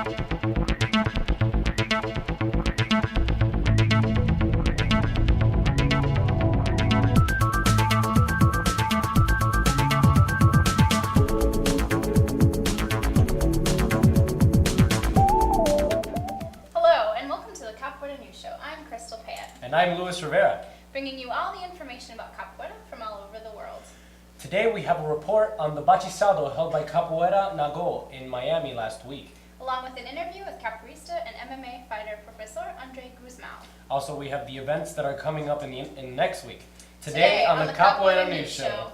And I'm Luis Rivera. Bringing you all the information about Capoeira from all over the world. Today we have a report on the Bachisado held by Capoeira Nago in Miami last week. Along with an interview with capoeirista and MMA fighter Professor Andre Guzmão. Also, we have the events that are coming up in next week. Today on the Capoeira News Show.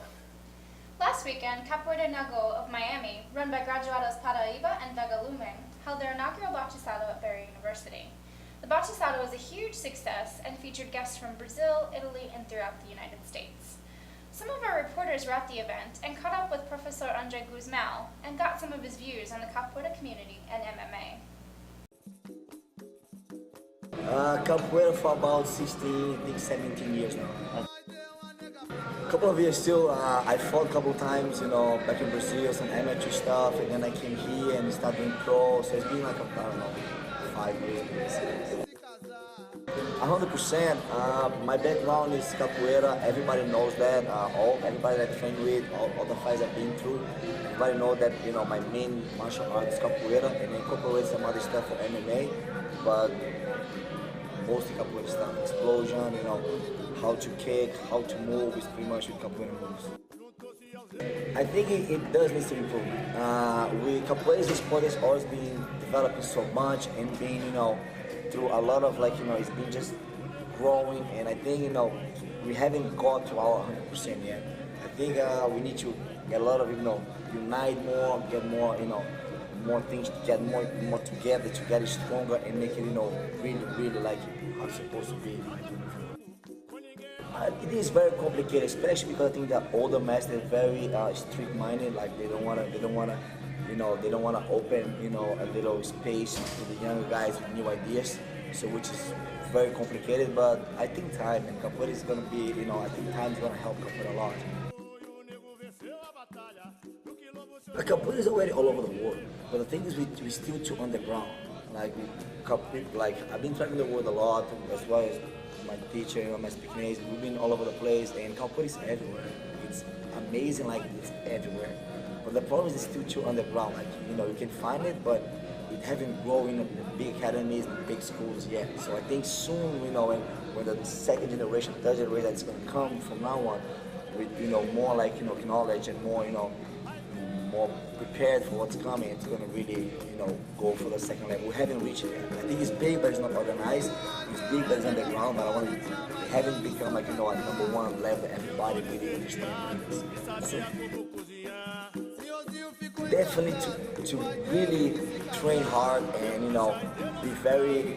Last weekend, Capoeira Nago of Miami, run by Graduados Paraíba and Vagalume, held their inaugural Bachisado at Barry University. The Bachisado was a huge success and featured guests from Brazil, Italy, and throughout the United States. Some of our reporters were at the event and caught up with Professor Andre Guzmão and got some of his views on the Capoeira community and MMA. Capoeira for about 16, I think 17 years now. A couple of years still, I fought a couple of times, back in Brazil, some amateur stuff, and then I came here and started doing pro, so it's been like, 5 years. 100%. My background is capoeira. Everybody knows that. Everybody that I train with, all the fights I've been through, everybody knows that. My main martial art is capoeira, and I incorporate some other stuff for MMA, but mostly capoeira stuff. Explosion, how to kick, how to move is pretty much with capoeira moves. I think it does need to improve. Capoeira is a sport that's always been developing so much and being, through a lot of it's been just growing, and I think, we haven't got to our 100% yet. I think we need to get a lot of, unite more, get more, more things, get more together to get it stronger and make it, really like how it's supposed to be. It is very complicated, especially because I think the older masters are very strict-minded. Like they don't wanna, open, a little space to the younger guys with new ideas. So which is very complicated. But I think time and capoeira is gonna be, I think time is gonna help capoeira a lot. Capoeira is already all over the world, but the thing is we still too underground. I've been traveling the world a lot, as well as my teacher, my speaking aids. We've been all over the place, and capoeira is everywhere. It's amazing, it's everywhere. But the problem is it's still too underground. You can find it, but it haven't grown in big academies and big schools yet. So I think soon, when the second generation, third generation that's going to come from now on, with more knowledge and more more prepared for what's coming, it's going to really go for the second level. We haven't reached it yet. I think it's big, but it's not organized. It's big, but it's underground. But they haven't become a number one level that everybody really understands. So, definitely to really train hard and be very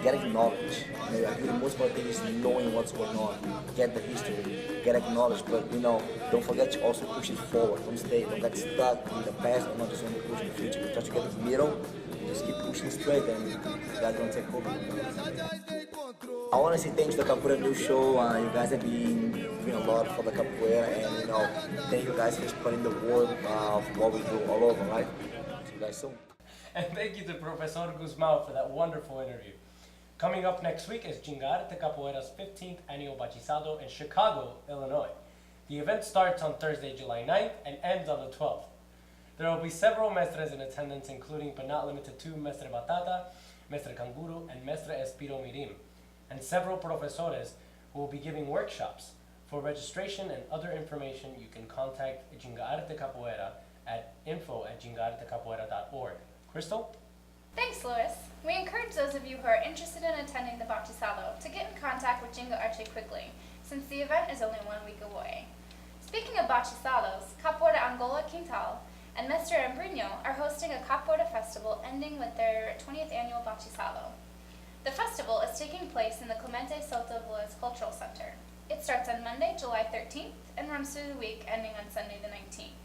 get acknowledged. I think the most important thing is knowing what's going on, get the history, get acknowledged, but don't forget to also push it forward. Don't get stuck in the past and not just only push the future. You try to get the middle, just keep pushing straight, and that's gonna take over. I want to say thanks to the Capoeira News Show. You guys have been doing a lot for the capoeira, and thank you guys for spreading the word of what we do all over, right? See you guys soon. And thank you to Professor Guzmão for that wonderful interview. Coming up next week is Gingarte Capoeira's 15th annual Bachisado in Chicago, Illinois. The event starts on Thursday, July 9th and ends on the 12th. There will be several mestres in attendance, including but not limited to Mestre Batata, Mestre Canguru, and Mestre Espiro Mirim, and several profesores who will be giving workshops. For registration and other information, you can contact Gingarte Capoeira at info@gingartecapoeira.org. Crystal? Thanks, Luis. We encourage those of you who are interested in attending the Bachisado to get in contact with Jingo Arte quickly, since the event is only 1 week away. Speaking of Bachisados, Capoeira Angola Quintal and Mestre Embrino are hosting a Capoeira festival ending with their 20th annual Bachisado. The festival is taking place in the Clemente Soto Village Cultural Center. It starts on Monday, July 13th, and runs through the week, ending on Sunday the 19th.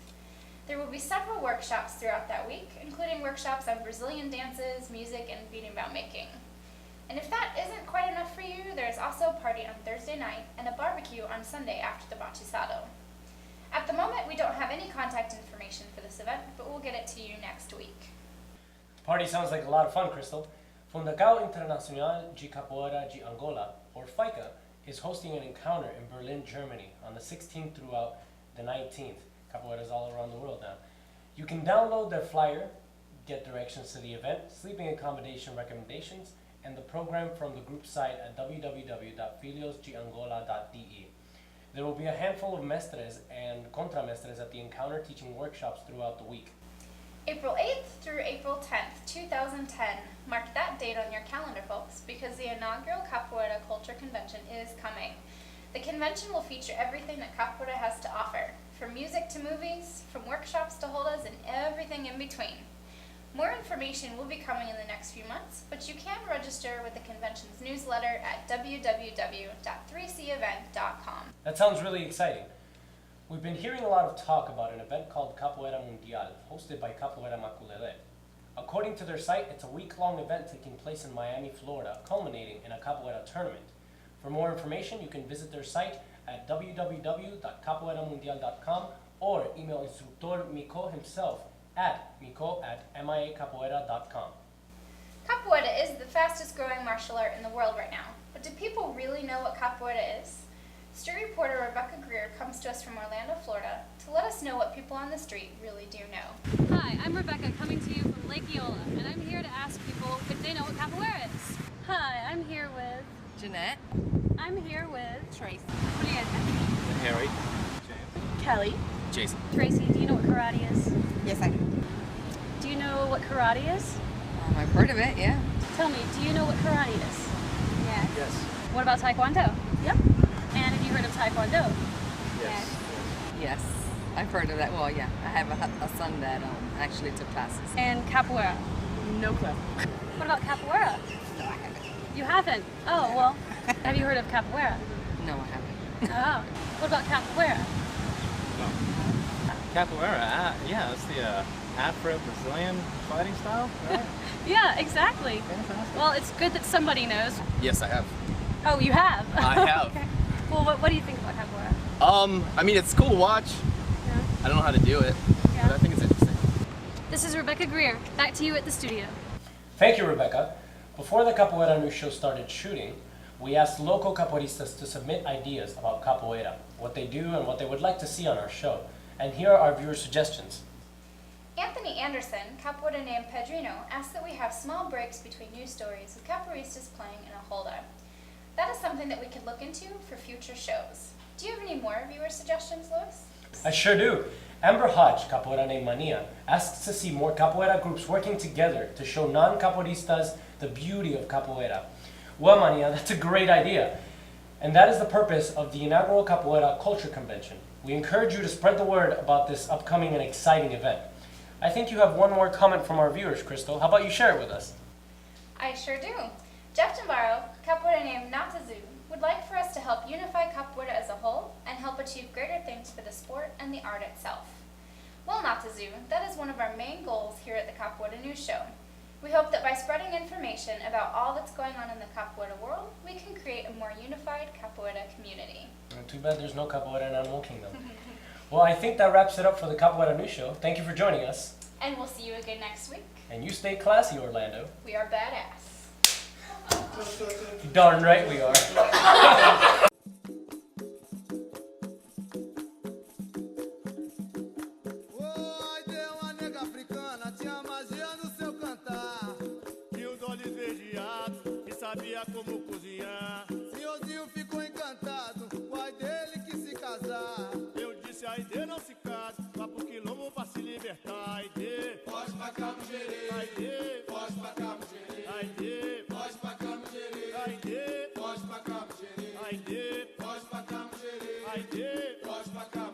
There will be several workshops throughout that week, including workshops on Brazilian dances, music, and beating-bout making. And if that isn't quite enough for you, there is also a party on Thursday night and a barbecue on Sunday after the Bachisado. At the moment, we don't have any contact information for this event, but we'll get it to you next week. Party sounds like a lot of fun, Crystal. Fundação Internacional de Capoeira de Angola, or FICA, is hosting an encounter in Berlin, Germany on the 16th throughout the 19th. Capoeira is all around the world now. You can download their flyer, get directions to the event, sleeping accommodation recommendations, and the program from the group site at www.filiosdeangola.de. There will be a handful of mestres and contramestres at the encounter teaching workshops throughout the week. April 8th through April 10th, 2010. Mark that date on your calendar, folks, because the inaugural Capoeira Culture Convention is coming. The convention will feature everything that Capoeira has to offer, from music to movies, from workshops to holas, and everything in between. More information will be coming in the next few months, but you can register with the convention's newsletter at www.3cevent.com. That sounds really exciting. We've been hearing a lot of talk about an event called Capoeira Mundial, hosted by Capoeira Maculelê. According to their site, it's a week-long event taking place in Miami, Florida, culminating in a capoeira tournament. For more information, you can visit their site at www.capoeiramundial.com or email instructor Miko himself at miko@miacapoeira.com. Capoeira is the fastest growing martial art in the world right now, but do people really know what Capoeira is? Street reporter Rebecca Greer comes to us from Orlando, Florida, to let us know what people on the street really do know. Hi, I'm Rebecca, coming to you from Lake Eola, and I'm here to ask people if they know what capoeira is. Hi, I'm here with Jeanette. I'm here with Tracy. What do you guys think? Harry. Kelly. Jason. Tracy, do you know what karate is? Yes, I do. Do you know what karate is? I've heard of it, yeah. Tell me, do you know what karate is? Yes. Yes. What about taekwondo? Yep. And have you heard of taekwondo? Yes. Yes. I've heard of that. Well, yeah. I have a son that actually took classes. And capoeira? No clue. What about capoeira? No, I haven't. You haven't? Oh, well, have you heard of capoeira? No, I haven't. Oh. What about capoeira? Capoeira, yeah, that's the Afro-Brazilian fighting style, right? Yeah, exactly. Fantastic. Well, it's good that somebody knows. Yes, I have. Oh, you have? I have. Okay. Well, what do you think about capoeira? I mean, it's cool to watch. Yeah. I don't know how to do it, Yeah. but I think it's interesting. This is Rebecca Greer. Back to you at the studio. Thank you, Rebecca. Before the Capoeira News Show started shooting, we asked local capoeiristas to submit ideas about capoeira, what they do and what they would like to see on our show. And here are our viewer suggestions. Anthony Anderson, Capoeira named Pedrino, asked that we have small breaks between news stories with capoeiristas playing in a holda. That is something that we could look into for future shows. Do you have any more viewer suggestions, Louis? I sure do. Amber Hodge, Capoeira named Mania, asks to see more capoeira groups working together to show non-capoeiristas the beauty of capoeira. Well, Mania, that's a great idea. And that is the purpose of the inaugural Capoeira Culture Convention. We encourage you to spread the word about this upcoming and exciting event. I think you have one more comment from our viewers, Crystal. How about you share it with us? I sure do. Jeff Jambaro, Capoeira named Natazu, would like for us to help unify Capoeira as a whole and help achieve greater things for the sport and the art itself. Well, Natazu, that is one of our main goals here at the Capoeira News Show. We hope that by spreading information about all that's going on in the capoeira world, we can create a more unified capoeira community. Too bad there's no capoeira in Animal Kingdom. Well, I think that wraps it up for the Capoeira News Show. Thank you for joining us. And we'll see you again next week. And you stay classy, Orlando. We are badass. Darn right we are. Oi, deu uma nega africana, tinha magia no seu cantar. Tinha os olhos esverdeados e sabia como cozinhar. Senhorzinho ficou encantado, com a dele que se casar. Eu disse, Aide, não se case, vá pro quilombo pra se libertar. Aide, foge pra cá no gerê. Aide, foge pra cá no gerê. Aide, foge pra cá no gerê. Aide, foge pra cá no gerê. Aide, foge pra cá no gerê. Aide, foge pra cá no gerê.